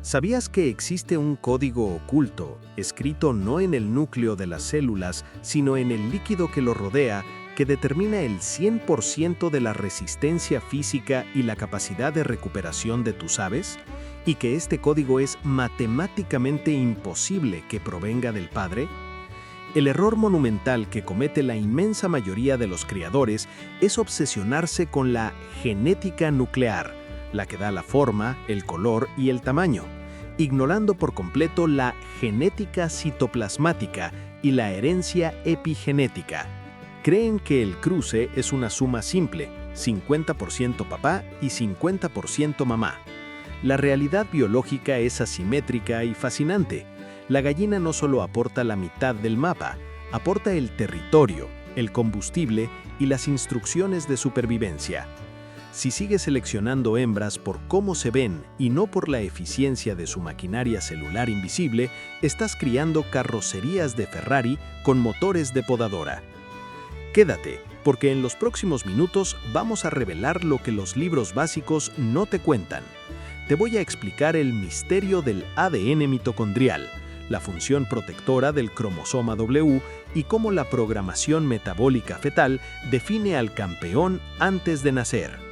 ¿Sabías que existe un código oculto, escrito no en el núcleo de las células, sino en el líquido que lo rodea, que determina el 100% de la resistencia física y la capacidad de recuperación de tus aves? ¿Y que este código es matemáticamente imposible que provenga del padre? El error monumental que comete la inmensa mayoría de los criadores es obsesionarse con la genética nuclear, la que da la forma, el color y el tamaño, ignorando por completo la genética citoplasmática y la herencia epigenética. Creen que el cruce es una suma simple, 50% papá y 50% mamá. La realidad biológica es asimétrica y fascinante. La gallina no solo aporta la mitad del mapa, aporta el territorio, el combustible y las instrucciones de supervivencia. Si sigues seleccionando hembras por cómo se ven y no por la eficiencia de su maquinaria celular invisible, estás criando carrocerías de Ferrari con motores de podadora. Quédate, porque en los próximos minutos vamos a revelar lo que los libros básicos no te cuentan. Te voy a explicar el misterio del ADN mitocondrial, la función protectora del cromosoma W y cómo la programación metabólica fetal define al campeón antes de nacer.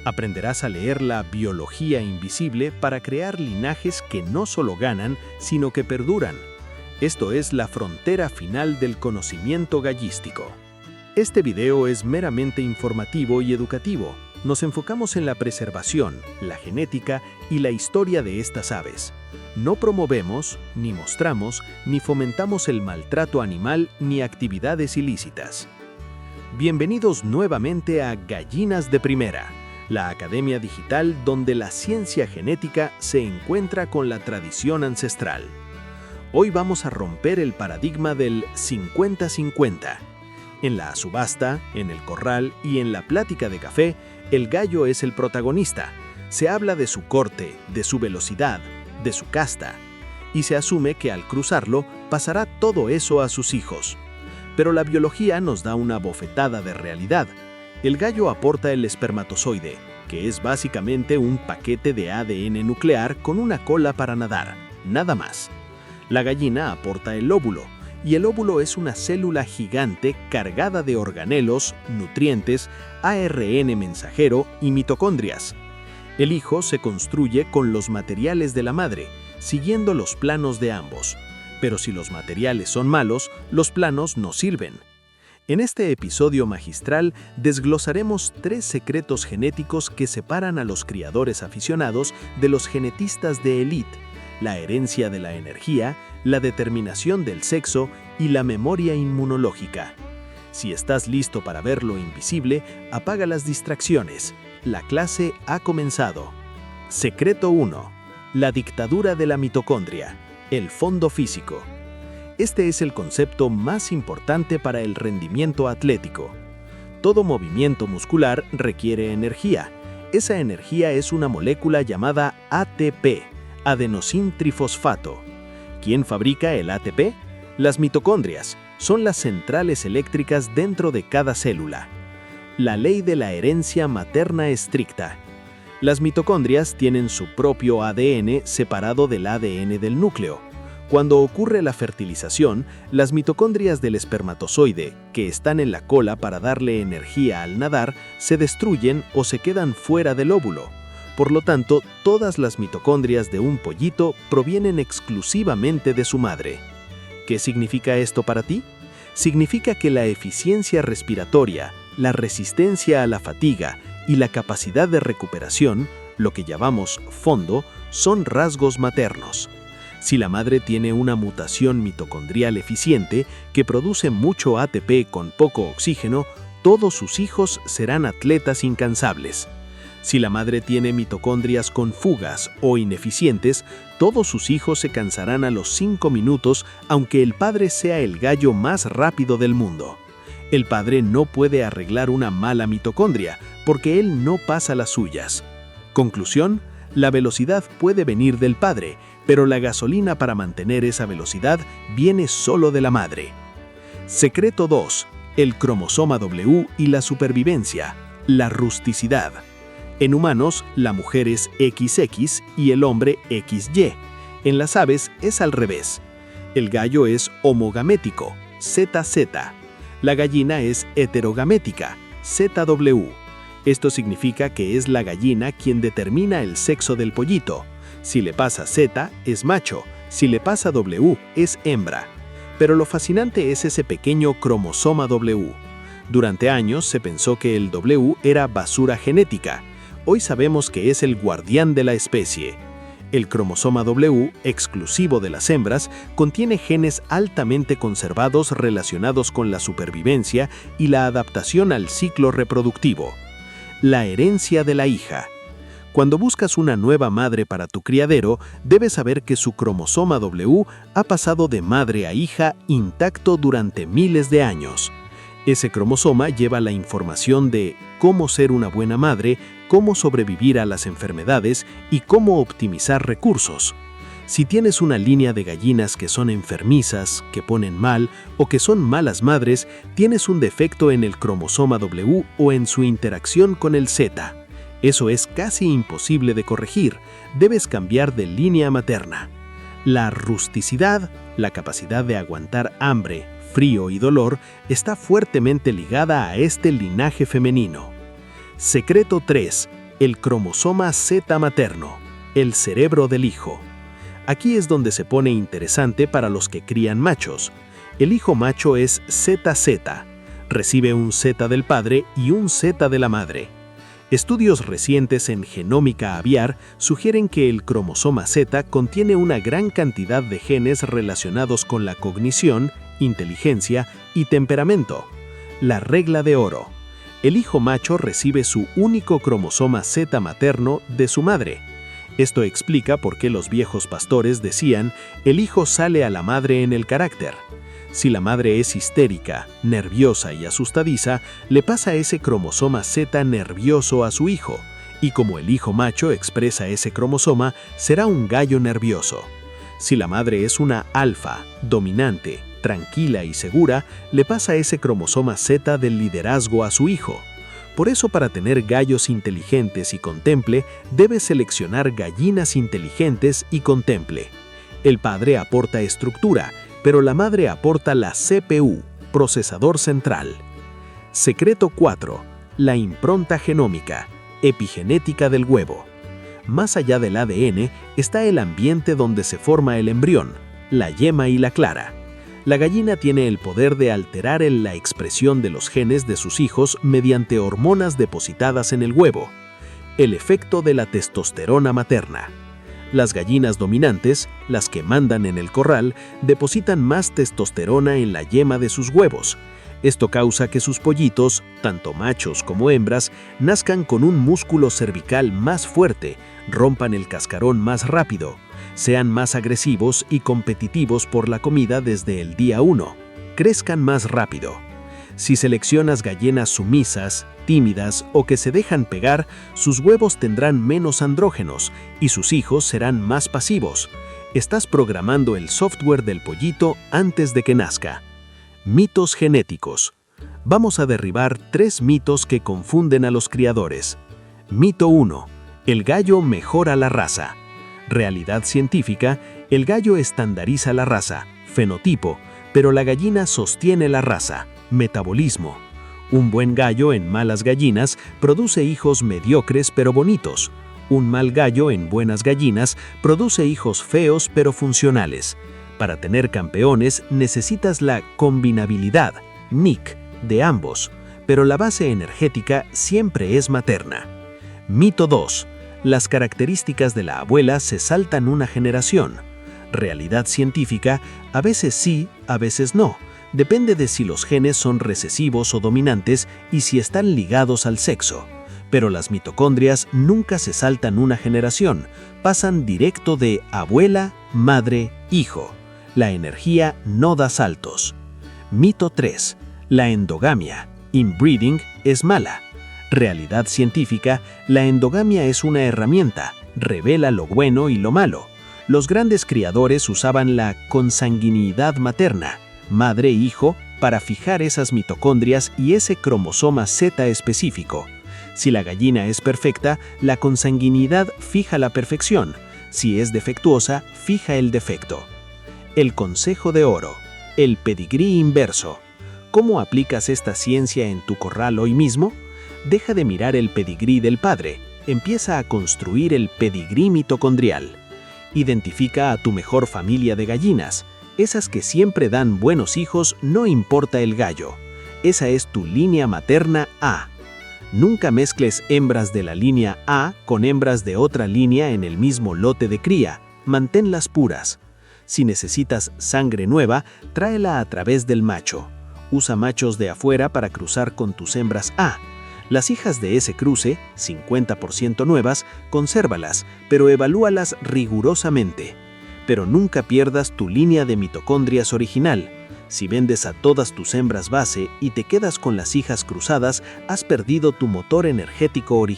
Aprenderás a leer la biología invisible para crear linajes que no solo ganan, sino que perduran. Esto es la frontera final del conocimiento gallístico. Este video es meramente informativo y educativo. Nos enfocamos en la preservación, la genética y la historia de estas aves. No promovemos, ni mostramos, ni fomentamos el maltrato animal ni actividades ilícitas. Bienvenidos nuevamente a Gallinas de Primera, la academia digital donde la ciencia genética se encuentra con la tradición ancestral. Hoy vamos a romper el paradigma del 50-50. En la subasta, en el corral y en la plática de café, el gallo es el protagonista. Se habla de su corte, de su velocidad, de su casta, y se asume que al cruzarlo pasará todo eso a sus hijos. Pero la biología nos da una bofetada de realidad. El gallo aporta el espermatozoide, que es básicamente un paquete de ADN nuclear con una cola para nadar, nada más. La gallina aporta el óvulo, y el óvulo es una célula gigante cargada de organelos, nutrientes, ARN mensajero y mitocondrias. El hijo se construye con los materiales de la madre, siguiendo los planos de ambos. Pero si los materiales son malos, los planos no sirven. En este episodio magistral desglosaremos 3 secretos genéticos que separan a los criadores aficionados de los genetistas de élite: la herencia de la energía, la determinación del sexo y la memoria inmunológica. Si estás listo para ver lo invisible, apaga las distracciones. La clase ha comenzado. Secreto 1. La dictadura de la mitocondria, el fondo físico. Este es el concepto más importante para el rendimiento atlético. Todo movimiento muscular requiere energía. Esa energía es una molécula llamada ATP, adenosintrifosfato. ¿Quién fabrica el ATP? Las mitocondrias. Son las centrales eléctricas dentro de cada célula. La ley de la herencia materna estricta. Las mitocondrias tienen su propio ADN separado del ADN del núcleo. Cuando ocurre la fertilización, las mitocondrias del espermatozoide, que están en la cola para darle energía al nadar, se destruyen o se quedan fuera del óvulo. Por lo tanto, todas las mitocondrias de un pollito provienen exclusivamente de su madre. ¿Qué significa esto para ti? Significa que la eficiencia respiratoria, la resistencia a la fatiga y la capacidad de recuperación, lo que llamamos fondo, son rasgos maternos. Si la madre tiene una mutación mitocondrial eficiente que produce mucho ATP con poco oxígeno, todos sus hijos serán atletas incansables. Si la madre tiene mitocondrias con fugas o ineficientes, todos sus hijos se cansarán a los 5 minutos, aunque el padre sea el gallo más rápido del mundo. El padre no puede arreglar una mala mitocondria, porque él no pasa las suyas. Conclusión: la velocidad puede venir del padre, pero la gasolina para mantener esa velocidad viene solo de la madre. Secreto 2. El cromosoma W y la supervivencia, la rusticidad. En humanos, la mujer es XX y el hombre XY. En las aves es al revés. El gallo es homogamético, ZZ. La gallina es heterogamética, ZW. Esto significa que es la gallina quien determina el sexo del pollito. Si le pasa Z, es macho. Si le pasa W, es hembra. Pero lo fascinante es ese pequeño cromosoma W. Durante años se pensó que el W era basura genética. Hoy sabemos que es el guardián de la especie. El cromosoma W, exclusivo de las hembras, contiene genes altamente conservados relacionados con la supervivencia y la adaptación al ciclo reproductivo. La herencia de la hija. Cuando buscas una nueva madre para tu criadero, debes saber que su cromosoma W ha pasado de madre a hija intacto durante miles de años. Ese cromosoma lleva la información de cómo ser una buena madre, cómo sobrevivir a las enfermedades y cómo optimizar recursos. Si tienes una línea de gallinas que son enfermizas, que ponen mal o que son malas madres, tienes un defecto en el cromosoma W o en su interacción con el Z. Eso es casi imposible de corregir. Debes cambiar de línea materna. La rusticidad, la capacidad de aguantar hambre, frío y dolor, está fuertemente ligada a este linaje femenino. Secreto 3. El cromosoma Z materno, el cerebro del hijo. Aquí es donde se pone interesante para los que crían machos. El hijo macho es ZZ, recibe un Z del padre y un Z de la madre. Estudios recientes en genómica aviar sugieren que el cromosoma Z contiene una gran cantidad de genes relacionados con la cognición, inteligencia y temperamento. La regla de oro. El hijo macho recibe su único cromosoma Z materno de su madre. Esto explica por qué los viejos pastores decían, el hijo sale a la madre en el carácter. Si la madre es histérica, nerviosa y asustadiza, le pasa ese cromosoma Z nervioso a su hijo, y como el hijo macho expresa ese cromosoma, será un gallo nervioso. Si la madre es una alfa, dominante, tranquila y segura, le pasa ese cromosoma Z del liderazgo a su hijo. Por eso, para tener gallos inteligentes y con temple, debe seleccionar gallinas inteligentes y con temple. El padre aporta estructura, pero la madre aporta la CPU, procesador central. Secreto 4. La impronta genómica, epigenética del huevo. Más allá del ADN está el ambiente donde se forma el embrión, la yema y la clara. La gallina tiene el poder de alterar la expresión de los genes de sus hijos mediante hormonas depositadas en el huevo. El efecto de la testosterona materna. Las gallinas dominantes, las que mandan en el corral, depositan más testosterona en la yema de sus huevos. Esto causa que sus pollitos, tanto machos como hembras, nazcan con un músculo cervical más fuerte, rompan el cascarón más rápido, sean más agresivos y competitivos por la comida desde el día 1, crezcan más rápido. Si seleccionas gallinas sumisas, tímidas o que se dejan pegar, sus huevos tendrán menos andrógenos y sus hijos serán más pasivos. Estás programando el software del pollito antes de que nazca. Mitos genéticos. Vamos a derribar 3 mitos que confunden a los criadores. Mito 1. El gallo mejora la raza. Realidad científica, el gallo estandariza la raza, fenotipo, pero la gallina sostiene la raza, metabolismo. Un buen gallo en malas gallinas produce hijos mediocres pero bonitos. Un mal gallo en buenas gallinas produce hijos feos pero funcionales. Para tener campeones necesitas la combinabilidad, NIC, de ambos, pero la base energética siempre es materna. Mito 2. Las características de la abuela se saltan una generación. Realidad científica, a veces sí, a veces no. Depende de si los genes son recesivos o dominantes y si están ligados al sexo. Pero las mitocondrias nunca se saltan una generación, pasan directo de abuela, madre, hijo. La energía no da saltos. Mito 3. La endogamia, inbreeding, es mala. Realidad científica, la endogamia es una herramienta, revela lo bueno y lo malo. Los grandes criadores usaban la consanguinidad materna, madre-hijo, para fijar esas mitocondrias y ese cromosoma Z específico. Si la gallina es perfecta, la consanguinidad fija la perfección. Si es defectuosa, fija el defecto. El consejo de oro. El pedigrí inverso. ¿Cómo aplicas esta ciencia en tu corral hoy mismo? Deja de mirar el pedigrí del padre. Empieza a construir el pedigrí mitocondrial. Identifica a tu mejor familia de gallinas. Esas que siempre dan buenos hijos, no importa el gallo. Esa es tu línea materna A. Nunca mezcles hembras de la línea A con hembras de otra línea en el mismo lote de cría. Manténlas puras. Si necesitas sangre nueva, tráela a través del macho. Usa machos de afuera para cruzar con tus hembras A. Las hijas de ese cruce, 50% nuevas, consérvalas, pero evalúalas rigurosamente. Pero nunca pierdas tu línea de mitocondrias original. Si vendes a todas tus hembras base y te quedas con las hijas cruzadas, has perdido tu motor energético original.